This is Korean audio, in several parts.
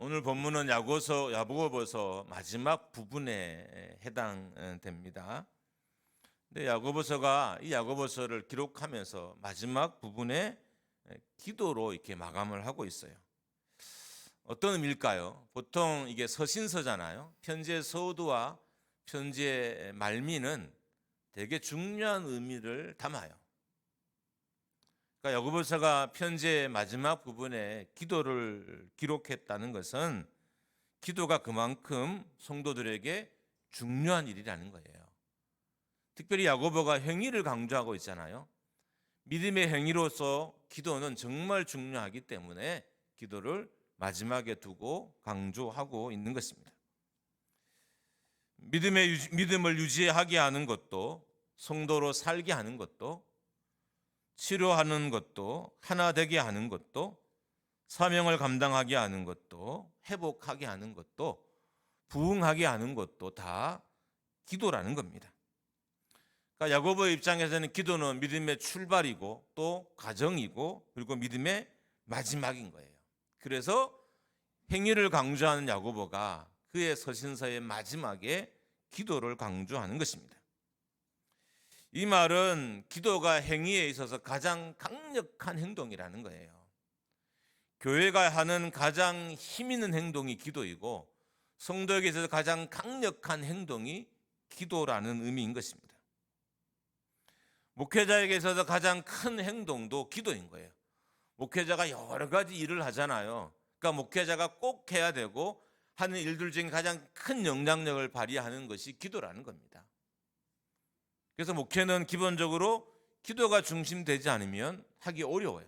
오늘 본문은 야고보서 마지막 부분에 해당됩니다. 근데 야고보서가 이 야고보서를 기록하면서 마지막 부분에 기도로 이렇게 마감을 하고 있어요. 어떤 의미일까요? 보통 이게 서신서잖아요. 편지의 서두와 편지의 말미는 되게 중요한 의미를 담아요. 그러니까 야고보서가 편지의 마지막 부분에 기도를 기록했다는 것은 기도가 그만큼 성도들에게 중요한 일이라는 거예요. 특별히 야고보가 행위를 강조하고 있잖아요. 믿음의 행위로서 기도는 정말 중요하기 때문에 기도를 마지막에 두고 강조하고 있는 것입니다. 믿음을 유지하게 하는 것도, 성도로 살게 하는 것도, 치료하는 것도, 하나 되게 하는 것도, 사명을 감당하게 하는 것도, 회복하게 하는 것도, 부흥하게 하는 것도 다 기도라는 겁니다. 그러니까 야고보의 입장에서는 기도는 믿음의 출발이고 또 과정이고 그리고 믿음의 마지막인 거예요. 그래서 행위를 강조하는 야고보가 그의 서신서의 마지막에 기도를 강조하는 것입니다. 이 말은 기도가 행위에 있어서 가장 강력한 행동이라는 거예요. 교회가 하는 가장 힘 있는 행동이 기도이고 성도에게 있어서 가장 강력한 행동이 기도라는 의미인 것입니다. 목회자에게 있어서 가장 큰 행동도 기도인 거예요. 목회자가 여러 가지 일을 하잖아요. 그러니까 목회자가 꼭 해야 되고 하는 일들 중에 가장 큰 영향력을 발휘하는 것이 기도라는 겁니다. 그래서 목회는 기본적으로 기도가 중심되지 않으면 하기 어려워요.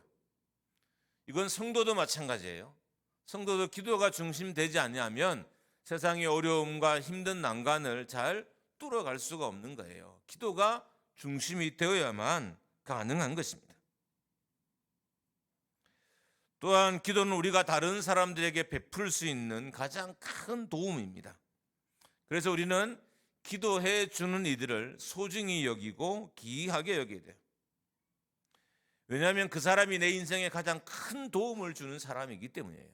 이건 성도도 마찬가지예요. 성도도 기도가 중심되지 않으면 세상의 어려움과 힘든 난관을 잘 뚫어갈 수가 없는 거예요. 기도가 중심이 되어야만 가능한 것입니다. 또한 기도는 우리가 다른 사람들에게 베풀 수 있는 가장 큰 도움입니다. 그래서 우리는 기도해 주는 이들을 소중히 여기고 귀하게 여겨야 돼요. 왜냐하면 그 사람이 내 인생에 가장 큰 도움을 주는 사람이기 때문이에요.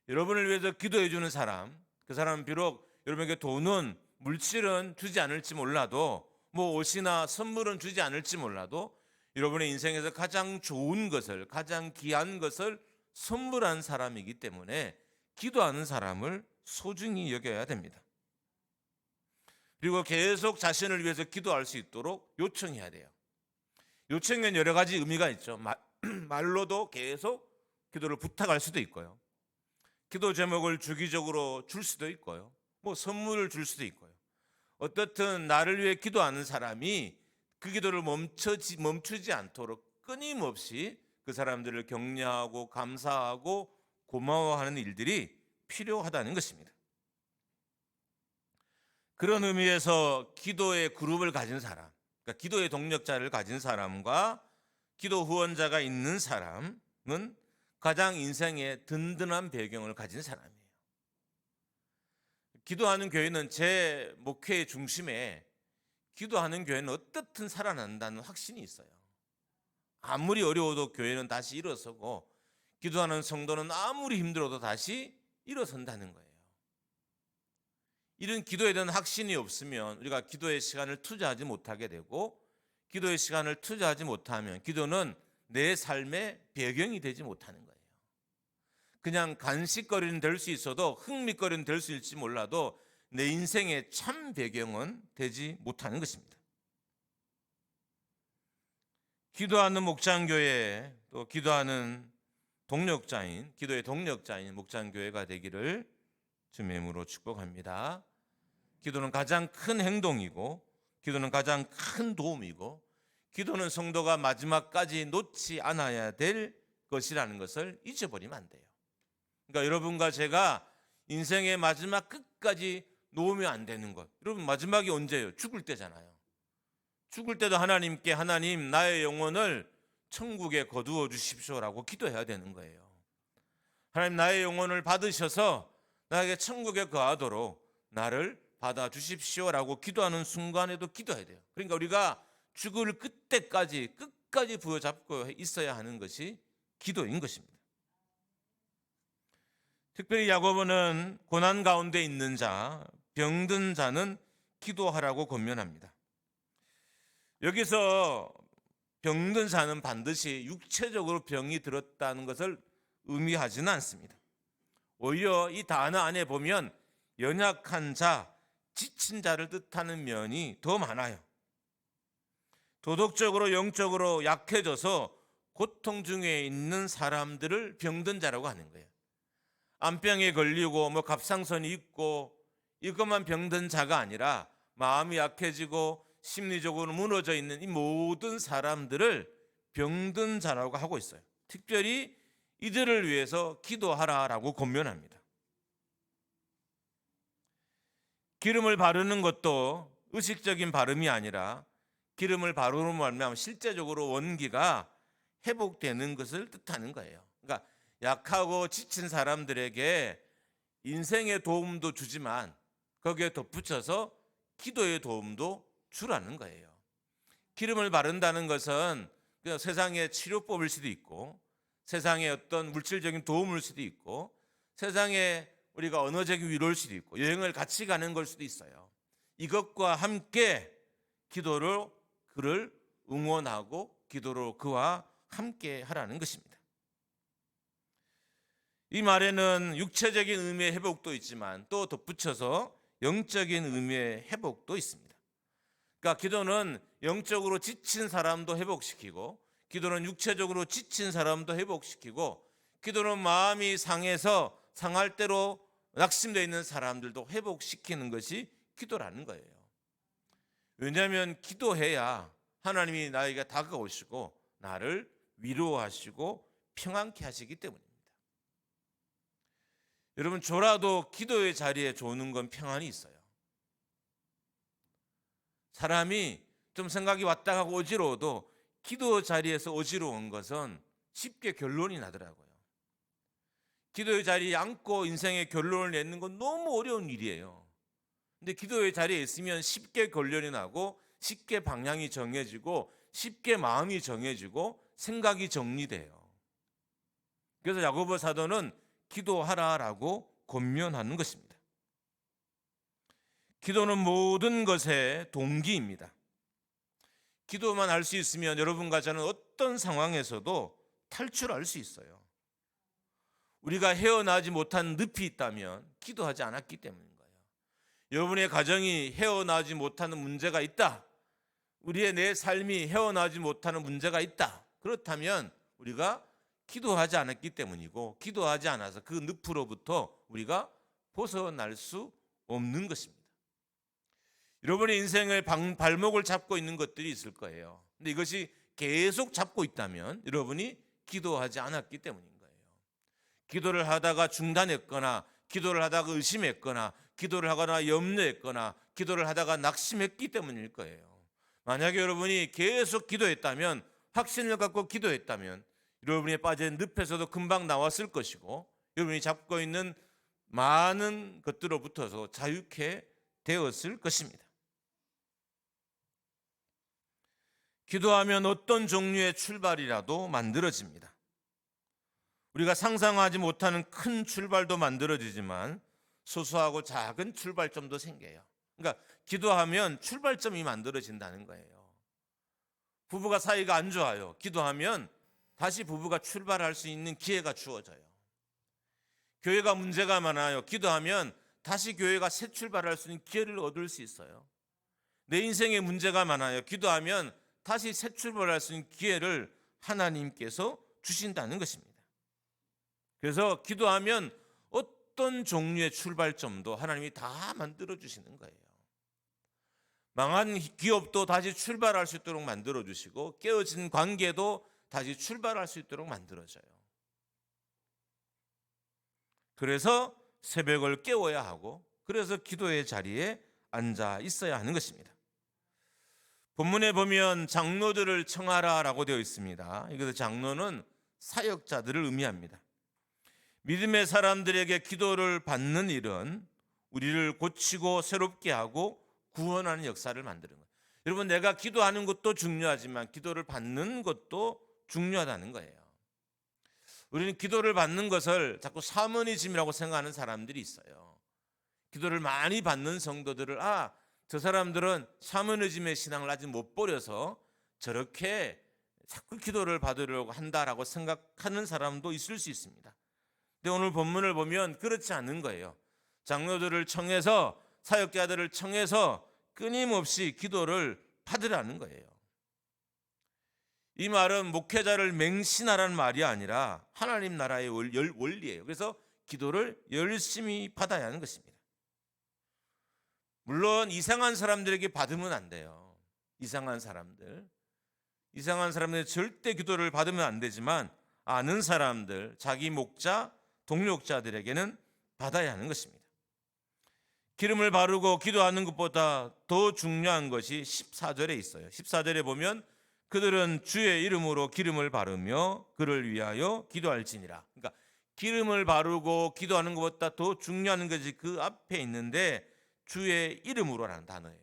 여러분을 위해서 기도해 주는 사람, 그 사람은 비록 여러분에게 돈은, 물질은 주지 않을지 몰라도, 옷이나 선물은 주지 않을지 몰라도 여러분의 인생에서 가장 좋은 것을, 가장 귀한 것을 선물한 사람이기 때문에 기도하는 사람을 소중히 여겨야 됩니다. 그리고 계속 자신을 위해서 기도할 수 있도록 요청해야 돼요. 요청에는 여러 가지 의미가 있죠. 말로도 계속 기도를 부탁할 수도 있고요. 기도 제목을 주기적으로 줄 수도 있고요. 선물을 줄 수도 있고요. 어떻든 나를 위해 기도하는 사람이 그 기도를 멈추지 않도록 끊임없이 그 사람들을 격려하고 감사하고 고마워하는 일들이 필요하다는 것입니다. 그런 의미에서 기도의 그룹을 가진 사람, 그러니까 기도의 동력자를 가진 사람과 기도 후원자가 있는 사람은 가장 인생에 든든한 배경을 가진 사람이에요. 기도하는 교회는 제 목회의 중심에 기도하는 교회는 어떻든 살아난다는 확신이 있어요. 아무리 어려워도 교회는 다시 일어서고 기도하는 성도는 아무리 힘들어도 다시 일어선다는 거예요. 이런 기도에 대한 확신이 없으면 우리가 기도의 시간을 투자하지 못하게 되고 기도의 시간을 투자하지 못하면 기도는 내 삶의 배경이 되지 못하는 거예요. 그냥 간식거리는 될 수 있어도 흥미거리는 될 수 있을지 몰라도 내 인생의 참 배경은 되지 못하는 것입니다. 기도하는 목장교회 또 기도하는 동력자인 기도의 동력자인 목장교회가 되기를 주님의 이름으로 축복합니다. 기도는 가장 큰 행동이고 기도는 가장 큰 도움이고 기도는 성도가 마지막까지 놓지 않아야 될 것이라는 것을 잊어버리면 안 돼요. 그러니까 여러분과 제가 인생의 마지막 끝까지 놓으면 안 되는 것. 여러분 마지막이 언제예요? 죽을 때잖아요. 죽을 때도 하나님께 하나님 나의 영혼을 천국에 거두어 주십시오라고 기도해야 되는 거예요. 하나님 나의 영혼을 받으셔서 나에게 천국에 거하도록 나를 받아주십시오라고 기도하는 순간에도 기도해야 돼요. 그러니까 우리가 죽을 그때까지 끝까지 부여잡고 있어야 하는 것이 기도인 것입니다. 특별히 야고보는 고난 가운데 있는 자, 병든 자는 기도하라고 권면합니다. 여기서 병든 자는 반드시 육체적으로 병이 들었다는 것을 의미하지는 않습니다. 오히려 이 단어 안에 보면 연약한 자, 지친 자를 뜻하는 면이 더 많아요. 도덕적으로 영적으로 약해져서 고통 중에 있는 사람들을 병든 자라고 하는 거예요. 암병에 걸리고 갑상선이 있고 이것만 병든 자가 아니라 마음이 약해지고 심리적으로 무너져 있는 이 모든 사람들을 병든 자라고 하고 있어요. 특별히 이들을 위해서 기도하라라고 권면합니다. 기름을 바르는 것도 의식적인 바름이 아니라 기름을 바르는 말미암아 실제적으로 원기가 회복되는 것을 뜻하는 거예요. 그러니까 약하고 지친 사람들에게 인생의 도움도 주지만 거기에 덧붙여서 기도의 도움도 주라는 거예요. 기름을 바른다는 것은 그냥 세상의 치료법일 수도 있고 세상의 어떤 물질적인 도움일 수도 있고 세상에 우리가 언어적인 위로일 수도 있고 여행을 같이 가는 걸 수도 있어요. 이것과 함께 기도로 그를 응원하고 기도로 그와 함께 하라는 것입니다. 이 말에는 육체적인 의미의 회복도 있지만 또 덧붙여서 영적인 의미의 회복도 있습니다. 그러니까 기도는 영적으로 지친 사람도 회복시키고 기도는 육체적으로 지친 사람도 회복시키고 기도는 마음이 상해서 상할 대로 낙심되어 있는 사람들도 회복시키는 것이 기도라는 거예요. 왜냐하면 기도해야 하나님이 나에게 다가오시고 나를 위로하시고 평안케 하시기 때문입니다. 여러분, 저라도 기도의 자리에 조는 건 평안이 있어요. 사람이 좀 생각이 왔다 가고 어지러워도 기도 자리에서 어지러운 것은 쉽게 결론이 나더라고요. 기도의 자리에 앉고 인생의 결론을 내는 건 너무 어려운 일이에요. 근데 기도의 자리에 있으면 쉽게 결론이 나고 쉽게 방향이 정해지고 쉽게 마음이 정해지고 생각이 정리돼요. 그래서 야고보 사도는 기도하라라고 권면하는 것입니다. 기도는 모든 것의 동기입니다. 기도만 할 수 있으면 여러분과 저는 어떤 상황에서도 탈출할 수 있어요. 우리가 헤어나지 못한 늪이 있다면 기도하지 않았기 때문인 거예요. 여러분의 가정이 헤어나지 못하는 문제가 있다. 우리의 내 삶이 헤어나지 못하는 문제가 있다. 그렇다면 우리가 기도하지 않았기 때문이고 기도하지 않아서 그 늪으로부터 우리가 벗어날 수 없는 것입니다. 여러분의 인생의 발목을 잡고 있는 것들이 있을 거예요. 근데 이것이 계속 잡고 있다면 여러분이 기도하지 않았기 때문인 거예요. 기도를 하다가 중단했거나 기도를 하다가 의심했거나 기도를 하거나 염려했거나 기도를 하다가 낙심했기 때문일 거예요. 만약에 여러분이 계속 기도했다면 확신을 갖고 기도했다면 여러분이 빠진 늪에서도 금방 나왔을 것이고 여러분이 잡고 있는 많은 것들로부터서 자유케 되었을 것입니다. 기도하면 어떤 종류의 출발이라도 만들어집니다. 우리가 상상하지 못하는 큰 출발도 만들어지지만 소소하고 작은 출발점도 생겨요. 그러니까 기도하면 출발점이 만들어진다는 거예요. 부부가 사이가 안 좋아요. 기도하면 다시 부부가 출발할 수 있는 기회가 주어져요. 교회가 문제가 많아요. 기도하면 다시 교회가 새 출발할 수 있는 기회를 얻을 수 있어요. 내 인생에 문제가 많아요. 기도하면 다시 새 출발할 수 있는 기회를 하나님께서 주신다는 것입니다. 그래서 기도하면 어떤 종류의 출발점도 하나님이 다 만들어 주시는 거예요. 망한 기업도 다시 출발할 수 있도록 만들어 주시고 깨어진 관계도 다시 출발할 수 있도록 만들어져요. 그래서 새벽을 깨워야 하고 그래서 기도의 자리에 앉아 있어야 하는 것입니다. 본문에 보면 장로들을 청하라라고 되어 있습니다. 이것도 장로는 사역자들을 의미합니다. 믿음의 사람들에게 기도를 받는 일은 우리를 고치고 새롭게 하고 구원하는 역사를 만드는 거예요. 여러분, 내가 기도하는 것도 중요하지만 기도를 받는 것도 중요하다는 거예요. 우리는 기도를 받는 것을 자꾸 샤머니즘이라고 생각하는 사람들이 있어요. 기도를 많이 받는 성도들을 저 사람들은 샤머니즘의 신앙을 아직 못 버려서 저렇게 자꾸 기도를 받으려고 한다라고 생각하는 사람도 있을 수 있습니다. 근데 오늘 본문을 보면 그렇지 않은 거예요. 장로들을 청해서 사역자들을 청해서 끊임없이 기도를 받으라는 거예요. 이 말은 목회자를 맹신하라는 말이 아니라 하나님 나라의 원리예요. 그래서 기도를 열심히 받아야 하는 것입니다. 물론 이상한 사람들에게 받으면 안 돼요. 이상한 사람들 절대 기도를 받으면 안 되지만 아는 사람들, 자기 목자, 동력자들에게는 받아야 하는 것입니다. 기름을 바르고 기도하는 것보다 더 중요한 것이 14절에 있어요. 14절에 보면 그들은 주의 이름으로 기름을 바르며 그를 위하여 기도할지니라. 그러니까 기름을 바르고 기도하는 것보다 더 중요한 것이 그 앞에 있는데 주의 이름으로라는 단어예요.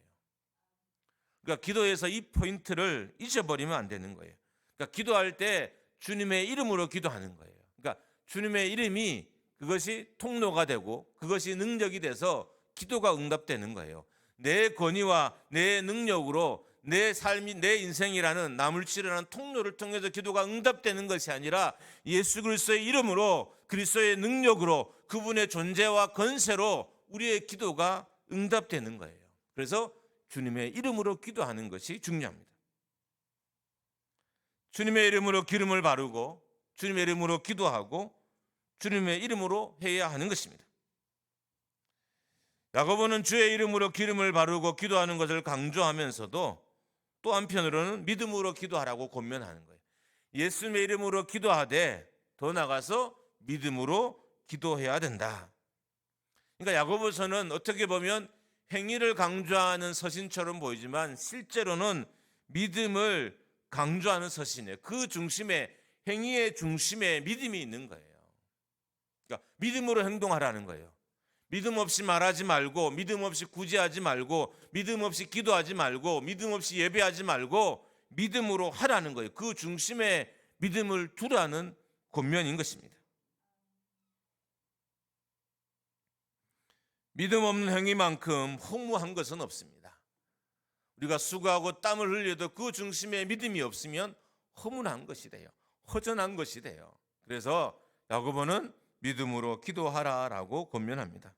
그러니까 기도에서 이 포인트를 잊어버리면 안 되는 거예요. 그러니까 기도할 때 주님의 이름으로 기도하는 거예요. 그러니까 주님의 이름이 그것이 통로가 되고 그것이 능력이 돼서 기도가 응답되는 거예요. 내 권위와 내 능력으로 내 삶이 내 인생이라는 나물치라는 통로를 통해서 기도가 응답되는 것이 아니라 예수 그리스도의 이름으로 그리스도의 능력으로 그분의 존재와 권세로 우리의 기도가 응답되는 거예요. 그래서 주님의 이름으로 기도하는 것이 중요합니다. 주님의 이름으로 기름을 바르고 주님의 이름으로 기도하고 주님의 이름으로 해야 하는 것입니다. 야고보는 주의 이름으로 기름을 바르고 기도하는 것을 강조하면서도 또 한편으로는 믿음으로 기도하라고 권면하는 거예요. 예수님의 이름으로 기도하되 더 나아가서 믿음으로 기도해야 된다. 그러니까 야고보서는 어떻게 보면 행위를 강조하는 서신처럼 보이지만 실제로는 믿음을 강조하는 서신이에요. 그 중심에 행위의 중심에 믿음이 있는 거예요. 그러니까 믿음으로 행동하라는 거예요. 믿음 없이 말하지 말고 믿음 없이 구제하지 말고 믿음 없이 기도하지 말고 믿음 없이 예배하지 말고 믿음으로 하라는 거예요. 그 중심에 믿음을 두라는 권면인 것입니다. 믿음 없는 행위만큼 허무한 것은 없습니다. 우리가 수고하고 땀을 흘려도 그 중심에 믿음이 없으면 허무한 것이 돼요. 허전한 것이 돼요. 그래서 야고보는 믿음으로 기도하라라고 권면합니다.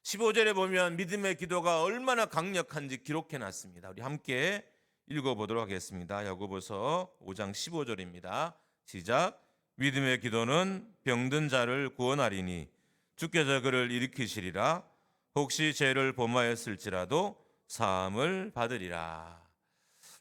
15절에 보면 믿음의 기도가 얼마나 강력한지 기록해 놨습니다. 우리 함께 읽어보도록 하겠습니다. 야고보서 5장 15절입니다. 시작. 믿음의 기도는 병든 자를 구원하리니 주께서 그를 일으키시리라. 혹시 죄를 범하였을지라도 사함을 받으리라.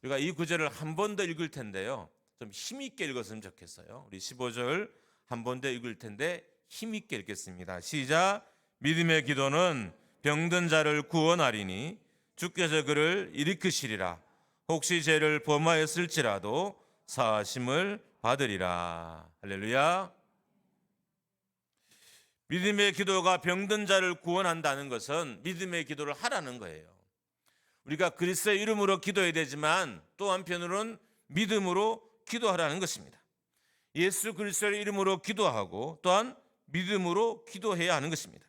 우리가 이 구절을 한 번 더 읽을 텐데요. 좀 힘있게 읽었으면 좋겠어요. 우리 15절 한 번 더 읽을 텐데 힘있게 읽겠습니다. 시작. 믿음의 기도는 병든 자를 구원하리니 주께서 그를 일으키시리라. 혹시 죄를 범하였을지라도 사하심을 받으리라. 할렐루야. 믿음의 기도가 병든 자를 구원한다는 것은 믿음의 기도를 하라는 거예요. 우리가 그리스도의 이름으로 기도해야 되지만 또 한편으로는 믿음으로 기도하라는 것입니다. 예수 그리스도의 이름으로 기도하고 또한 믿음으로 기도해야 하는 것입니다.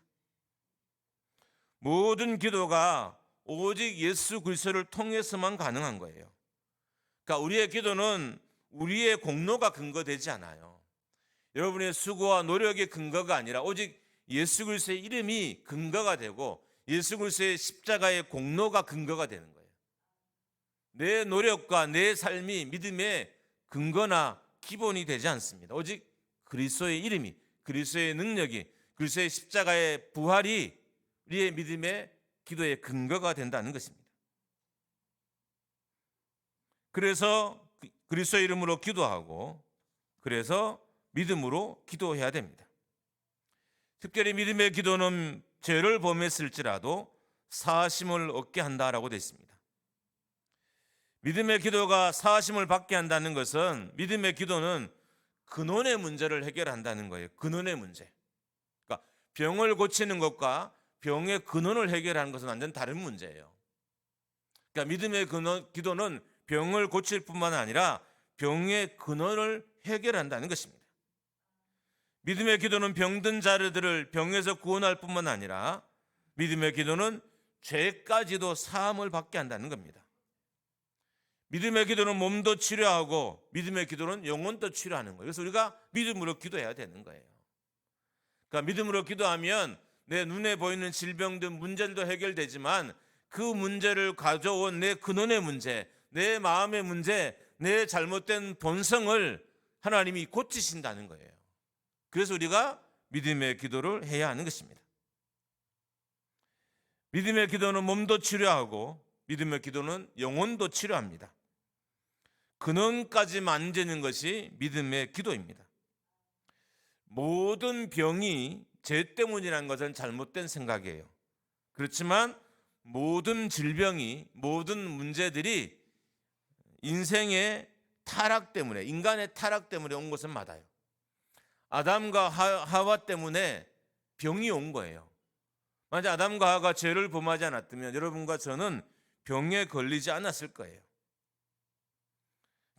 모든 기도가 오직 예수 그리스도를 통해서만 가능한 거예요. 그러니까 우리의 기도는 우리의 공로가 근거되지 않아요. 여러분의 수고와 노력의 근거가 아니라 오직 예수 그리스도의 이름이 근거가 되고 예수 그리스도의 십자가의 공로가 근거가 되는 거예요. 내 노력과 내 삶이 믿음의 근거나 기본이 되지 않습니다. 오직 그리스도의 이름이, 그리스도의 능력이, 그리스도의 십자가의 부활이 우리의 믿음의 기도의 근거가 된다는 것입니다. 그래서 그리스도의 이름으로 기도하고 그래서 믿음으로 기도해야 됩니다. 특별히 믿음의 기도는 죄를 범했을지라도 사하심을 얻게 한다라고 되어 있습니다. 믿음의 기도가 사하심을 받게 한다는 것은 믿음의 기도는 근원의 문제를 해결한다는 거예요. 근원의 문제. 그러니까 병을 고치는 것과 병의 근원을 해결하는 것은 완전 다른 문제예요. 그러니까 믿음의 기도는 병을 고칠 뿐만 아니라 병의 근원을 해결한다는 것입니다. 믿음의 기도는 병든 자들을 병에서 구원할 뿐만 아니라 믿음의 기도는 죄까지도 사함을 받게 한다는 겁니다. 믿음의 기도는 몸도 치료하고 믿음의 기도는 영혼도 치료하는 거예요. 그래서 우리가 믿음으로 기도해야 되는 거예요. 그러니까 믿음으로 기도하면 내 눈에 보이는 질병들 문제들도 해결되지만 그 문제를 가져온 내 근원의 문제, 내 마음의 문제, 내 잘못된 본성을 하나님이 고치신다는 거예요. 그래서 우리가 믿음의 기도를 해야 하는 것입니다. 믿음의 기도는 몸도 치료하고 믿음의 기도는 영혼도 치료합니다. 근원까지 만지는 것이 믿음의 기도입니다. 모든 병이 죄 때문이라는 것은 잘못된 생각이에요. 그렇지만 모든 질병이, 모든 문제들이 인생의 타락 때문에, 인간의 타락 때문에 온 것은 맞아요. 아담과 하와 때문에 병이 온 거예요. 만약 아담과 하와가 죄를 범하지 않았다면 여러분과 저는 병에 걸리지 않았을 거예요.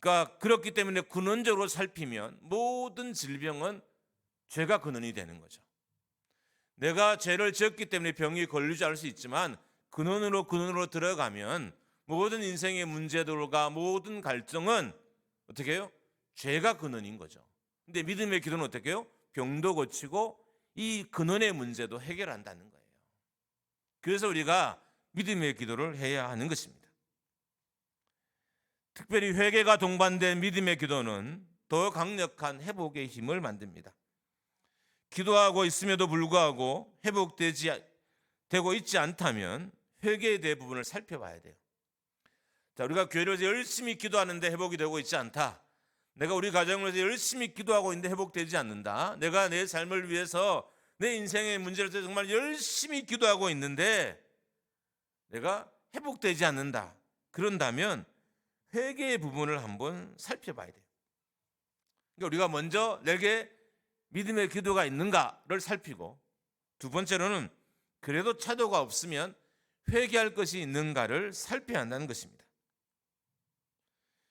그러니까 그렇기 때문에 근원적으로 살피면 모든 질병은 죄가 근원이 되는 거죠. 내가 죄를 지었기 때문에 병이 걸리지 않을 수 있지만 근원으로 들어가면 모든 인생의 문제들과 모든 갈증은 어떻게 해요? 죄가 근원인 거죠. 근데 믿음의 기도는 어떻게 해요? 병도 고치고 이 근원의 문제도 해결한다는 거예요. 그래서 우리가 믿음의 기도를 해야 하는 것입니다. 특별히 회개가 동반된 믿음의 기도는 더 강력한 회복의 힘을 만듭니다. 기도하고 있음에도 불구하고 회복되고 있지 않다면 회개에 대한 부분을 살펴봐야 돼요. 자, 우리가 교회에서 열심히 기도하는데 회복이 되고 있지 않다. 내가 우리 가정에서 열심히 기도하고 있는데 회복되지 않는다. 내가 내 삶을 위해서 내 인생의 문제를 위해서 정말 열심히 기도하고 있는데 내가 회복되지 않는다. 그런다면 회개의 부분을 한번 살펴봐야 돼요. 그러니까 우리가 먼저 내게 믿음의 기도가 있는가를 살피고, 두 번째로는 그래도 차도가 없으면 회개할 것이 있는가를 살펴야 한다는 것입니다.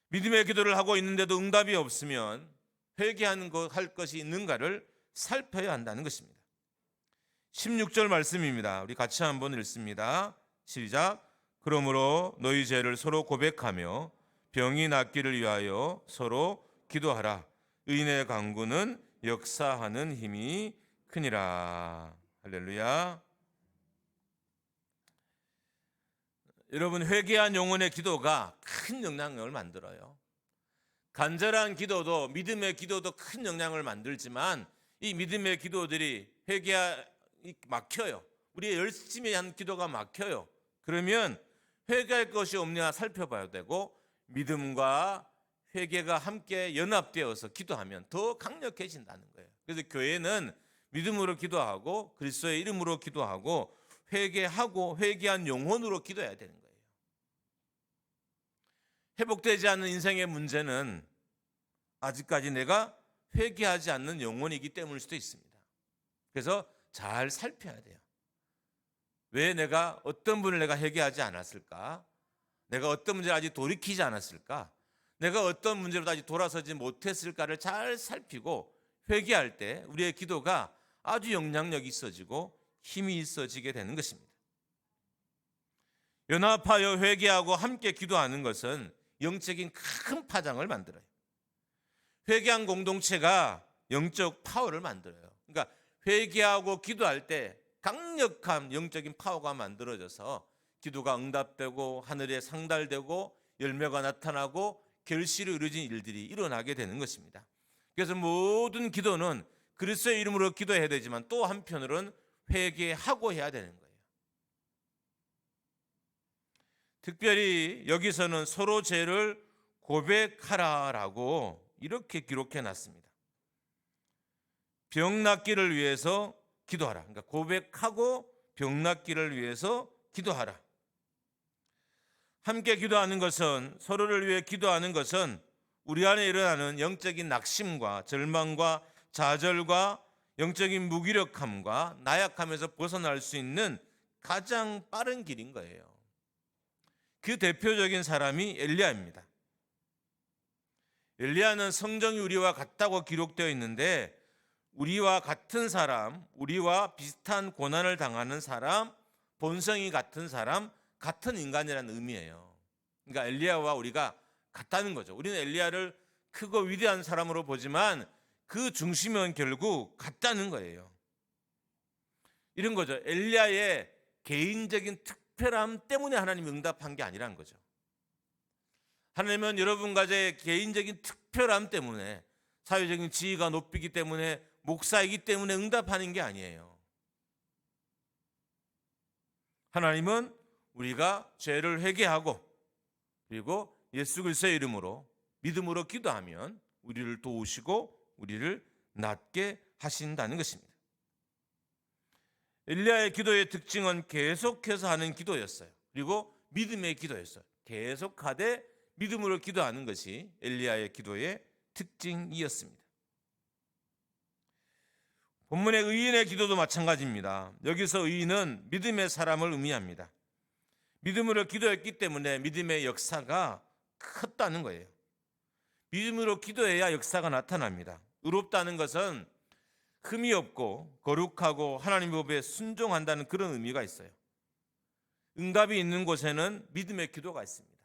믿음의 기도를 하고 있는데도 응답이 없으면 회개할 것이 있는가를 살펴야 한다는 것입니다. 16절 말씀입니다. 우리 같이 한번 읽습니다. 시작. 그러므로 너희 죄를 서로 고백하며 병이 낫기를 위하여 서로 기도하라. 의인의 강구는 역사하는 힘이 크니라. 할렐루야. 여러분, 회개한 영혼의 기도가 큰 영향력을 만들어요. 간절한 기도도, 믿음의 기도도 큰 영향을 만들지만 이 믿음의 기도들이 막혀요. 우리 열심히 한 기도가 막혀요. 그러면 회개할 것이 없냐 살펴봐야 되고, 믿음과 회개가 함께 연합되어서 기도하면 더 강력해진다는 거예요. 그래서 교회는 믿음으로 기도하고 그리스도의 이름으로 기도하고 회개하고 회개한 영혼으로 기도해야 되는 거예요. 회복되지 않는 인생의 문제는 아직까지 내가 회개하지 않는 영혼이기 때문일 수도 있습니다. 그래서 잘 살펴야 돼요. 왜 내가 어떤 분을 내가 회개하지 않았을까? 내가 어떤 문제를 아직 돌이키지 않았을까? 내가 어떤 문제로 아직 돌아서지 못했을까를 잘 살피고 회개할 때 우리의 기도가 아주 영향력이 있어지고 힘이 있어지게 되는 것입니다. 연합하여 회개하고 함께 기도하는 것은 영적인 큰 파장을 만들어요. 회개한 공동체가 영적 파워를 만들어요. 그러니까 회개하고 기도할 때 강력한 영적인 파워가 만들어져서 기도가 응답되고 하늘에 상달되고 열매가 나타나고 결실이 이루어진 일들이 일어나게 되는 것입니다. 그래서 모든 기도는 그리스도의 이름으로 기도해야 되지만 또 한편으로는 회개하고 해야 되는 거예요. 특별히 여기서는 서로 죄를 고백하라라고 이렇게 기록해 놨습니다. 병 낫기를 위해서 기도하라. 그러니까 고백하고 병 낫기를 위해서 기도하라. 함께 기도하는 것은, 서로를 위해 기도하는 것은 우리 안에 일어나는 영적인 낙심과 절망과 좌절과 영적인 무기력함과 나약함에서 벗어날 수 있는 가장 빠른 길인 거예요. 그 대표적인 사람이 엘리야입니다. 엘리야는 성정이 우리와 같다고 기록되어 있는데 우리와 같은 사람, 우리와 비슷한 고난을 당하는 사람, 본성이 같은 사람, 같은 인간이라는 의미예요. 그러니까 엘리야와 우리가 같다는 거죠. 우리는 엘리야를 크고 위대한 사람으로 보지만 그 중심은 결국 같다는 거예요. 이런 거죠. 엘리야의 개인적인 특별함 때문에 하나님이 응답한 게 아니라는 거죠. 하나님은 여러분과 제 개인적인 특별함 때문에, 사회적인 지위가 높이기 때문에, 목사이기 때문에 응답하는 게 아니에요. 하나님은 우리가 죄를 회개하고 그리고 예수 그리스도의 이름으로 믿음으로 기도하면 우리를 도우시고 우리를 낫게 하신다는 것입니다. 엘리야의 기도의 특징은 계속해서 하는 기도였어요. 그리고 믿음의 기도였어요. 계속하되 믿음으로 기도하는 것이 엘리야의 기도의 특징이었습니다. 본문의 의인의 기도도 마찬가지입니다. 여기서 의인은 믿음의 사람을 의미합니다. 믿음으로 기도했기 때문에 믿음의 역사가 컸다는 거예요. 믿음으로 기도해야 역사가 나타납니다. 의롭다는 것은 흠이 없고 거룩하고 하나님 법에 순종한다는 그런 의미가 있어요. 응답이 있는 곳에는 믿음의 기도가 있습니다.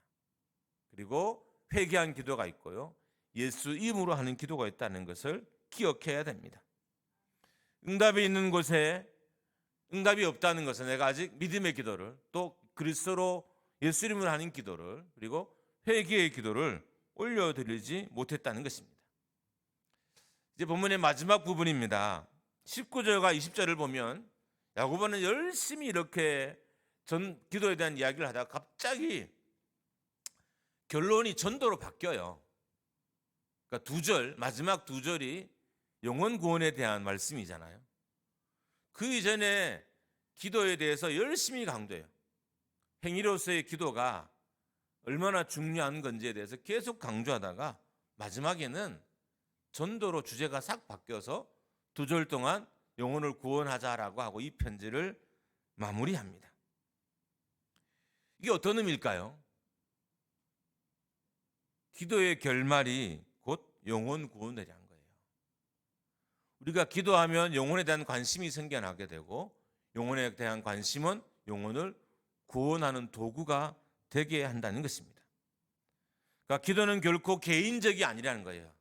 그리고 회개한 기도가 있고요. 예수 이름으로 하는 기도가 있다는 것을 기억해야 됩니다. 응답이 있는 곳에 응답이 없다는 것은 내가 아직 믿음의 기도를, 또 그리스도로 예수 이름으로 하는 기도를, 그리고 회개의 기도를 올려드리지 못했다는 것입니다. 이제 본문의 마지막 부분입니다. 19절과 20절을 보면 야고보는 열심히 이렇게 기도에 대한 이야기를 하다가 갑자기 결론이 전도로 바뀌어요. 그러니까 마지막 두 절이 영혼 구원에 대한 말씀이잖아요. 그 이전에 기도에 대해서 열심히 강조해요. 행위로서의 기도가 얼마나 중요한 건지에 대해서 계속 강조하다가 마지막에는 전도로 주제가 싹 바뀌어서 두 절 동안 영혼을 구원하자라고 하고 이 편지를 마무리합니다. 이게 어떤 의미일까요? 기도의 결말이 곧 영혼 구원이라는 거예요. 우리가 기도하면 영혼에 대한 관심이 생겨나게 되고, 영혼에 대한 관심은 영혼을 구원하는 도구가 되게 한다는 것입니다. 그러니까 기도는 결코 개인적이 아니라는 거예요.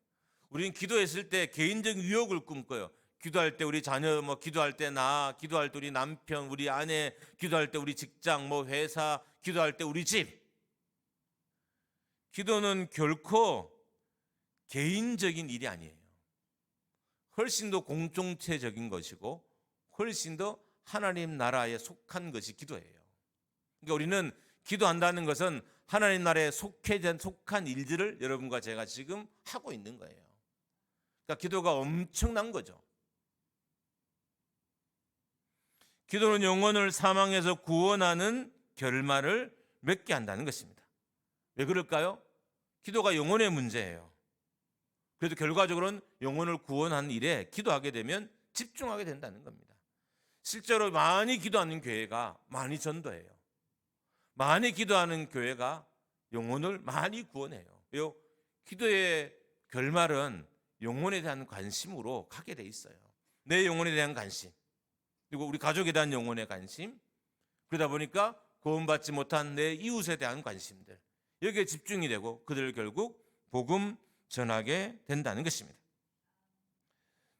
우리는 기도했을 때 개인적 유혹을 꿈꿔요. 기도할 때 우리 자녀, 기도할 때 나, 기도할 때 우리 남편, 우리 아내, 기도할 때 우리 직장, 회사, 기도할 때 우리 집. 기도는 결코 개인적인 일이 아니에요. 훨씬 더 공동체적인 것이고 훨씬 더 하나님 나라에 속한 것이 기도예요. 그러니까 우리는 기도한다는 것은 하나님 나라에 속한 일들을 여러분과 제가 지금 하고 있는 거예요. 그러니까 기도가 엄청난 거죠. 기도는 영혼을 사망에서 구원하는 결말을 맺게 한다는 것입니다. 왜 그럴까요? 기도가 영혼의 문제예요. 그래도 결과적으로는 영혼을 구원하는 일에 기도하게 되면 집중하게 된다는 겁니다. 실제로 많이 기도하는 교회가 많이 전도해요. 많이 기도하는 교회가 영혼을 많이 구원해요. 왜요? 기도의 결말은 영혼에 대한 관심으로 가게 돼 있어요. 내 영혼에 대한 관심, 그리고 우리 가족에 대한 영혼의 관심, 그러다 보니까 구원받지 못한 내 이웃에 대한 관심들, 여기에 집중이 되고 그들을 결국 복음 전하게 된다는 것입니다.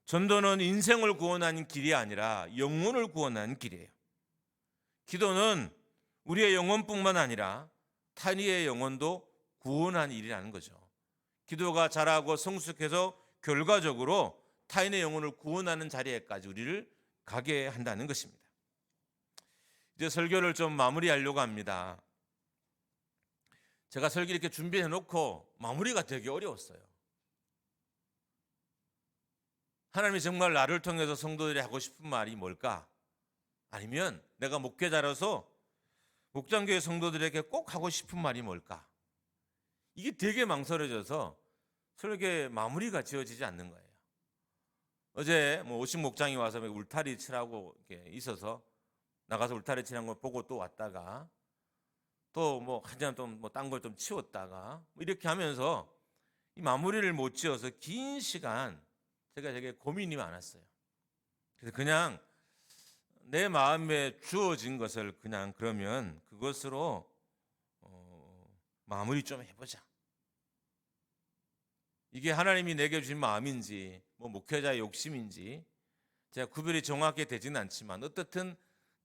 전도는 인생을 구원하는 길이 아니라 영혼을 구원하는 길이에요. 기도는 우리의 영혼뿐만 아니라 타인의 영혼도 구원하는 일이라는 거죠. 기도가 자라고 성숙해서 결과적으로 타인의 영혼을 구원하는 자리에까지 우리를 가게 한다는 것입니다. 이제 설교를 좀 마무리하려고 합니다. 제가 설교 이렇게 준비해 놓고 마무리가 되게 어려웠어요. 하나님이 정말 나를 통해서 성도들이 하고 싶은 말이 뭘까? 아니면 내가 목회자로서 목장교회 성도들에게 꼭 하고 싶은 말이 뭘까? 이게 되게 망설여져서 설교의 마무리가 지어지지 않는 거예요. 어제 오신 목장이 와서 울타리 치라고 이렇게 있어서 나가서 울타리 치는 걸 보고 또 왔다가 또 한참 딴 걸 좀 치웠다가 이렇게 하면서 이 마무리를 못 지어서 긴 시간 제가 되게 고민이 많았어요. 그래서 그냥 내 마음에 주어진 것을 그냥 그러면 그것으로 마무리 좀 해보자. 이게 하나님이 내게 주신 마음인지 뭐 목회자의 욕심인지 제가 구별이 정확히 되지는 않지만 어떻든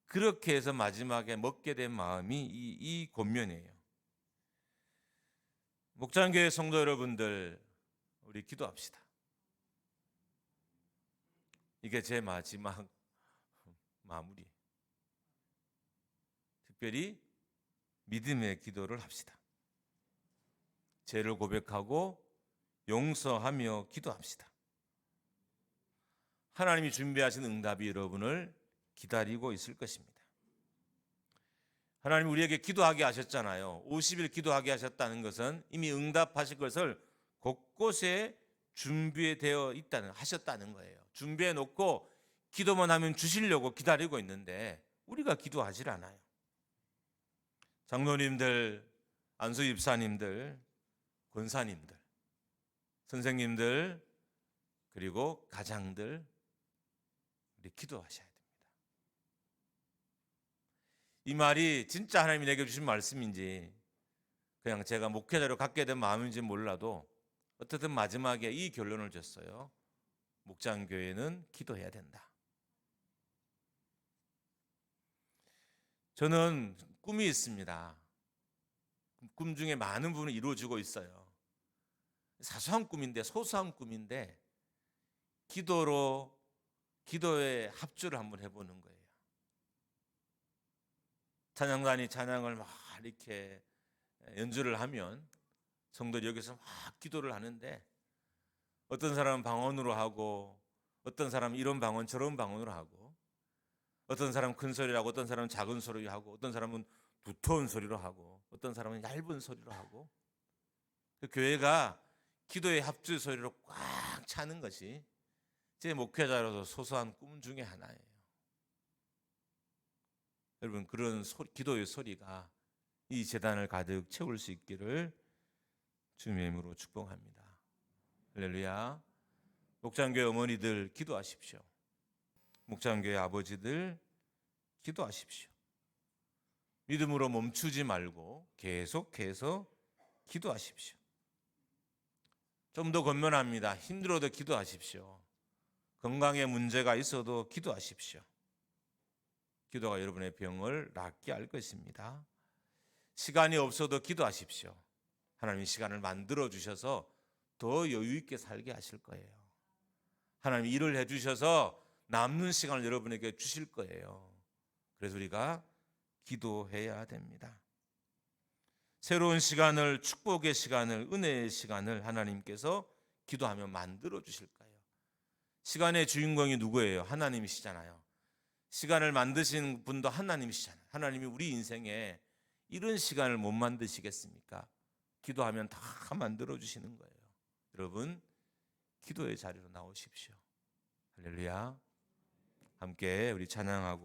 그렇게 해서 마지막에 먹게 된 마음이 이 권면이에요. 목장교회 성도 여러분들, 우리 기도합시다. 이게 제 마지막 마무리. 특별히 믿음의 기도를 합시다. 죄를 고백하고 용서하며 기도합시다. 하나님이 준비하신 응답이 여러분을 기다리고 있을 것입니다. 하나님 우리에게 기도하게 하셨잖아요. 50일 기도하게 하셨다는 것은 이미 응답하실 것을 곳곳에 준비되어 하셨다는 거예요. 준비해 놓고 기도만 하면 주시려고 기다리고 있는데 우리가 기도하질 않아요. 장로님들, 안수 집사님들, 권사님들, 선생님들, 그리고 가장들, 우리 기도하셔야 됩니다. 이 말이 진짜 하나님이 내게 주신 말씀인지 그냥 제가 목회자로 갖게 된 마음인지 몰라도 어쨌든 마지막에 이 결론을 줬어요. 목장교회는 기도해야 된다. 저는 꿈이 있습니다. 꿈 중에 많은 부분이 이루어지고 있어요. 사소한 꿈인데, 소소한 꿈인데 기도에 합주를 한번 해보는 거예요. 찬양단이 찬양을 막 이렇게 연주를 하면 성도들이 여기서 막 기도를 하는데 어떤 사람은 방언으로 하고 어떤 사람은 이런 방언 저런 방언으로 하고 어떤 사람은 큰 소리로 하고 어떤 사람은 작은 소리로 하고 어떤 사람은 두터운 소리로 하고 어떤 사람은 얇은 소리로 하고 그 교회가 기도의 합주 소리로 꽉 차는 것이 제 목회자로서 소소한 꿈 중에 하나예요. 여러분 그런 기도의 소리가 이 제단을 가득 채울 수 있기를 주님의 이름으로 축복합니다. 할렐루야. 목장교회 어머니들 기도하십시오. 목장교회 아버지들 기도하십시오. 믿음으로 멈추지 말고 계속해서 기도하십시오. 좀 더 권면합니다. 힘들어도 기도하십시오. 건강에 문제가 있어도 기도하십시오. 기도가 여러분의 병을 낫게 할 것입니다. 시간이 없어도 기도하십시오. 하나님이 시간을 만들어 주셔서 더 여유 있게 살게 하실 거예요. 하나님이 일을 해 주셔서 남는 시간을 여러분에게 주실 거예요. 그래서 우리가 기도해야 됩니다. 새로운 시간을, 축복의 시간을, 은혜의 시간을 하나님께서 기도하며 만들어 주실 거예요. 시간의 주인공이 누구예요? 하나님이시잖아요. 시간을 만드신 분도 하나님이시잖아요. 하나님이 우리 인생에 이런 시간을 못 만드시겠습니까? 기도하면 다 만들어 주시는 거예요. 여러분, 기도의 자리로 나오십시오. 할렐루야. 함께 우리 찬양하고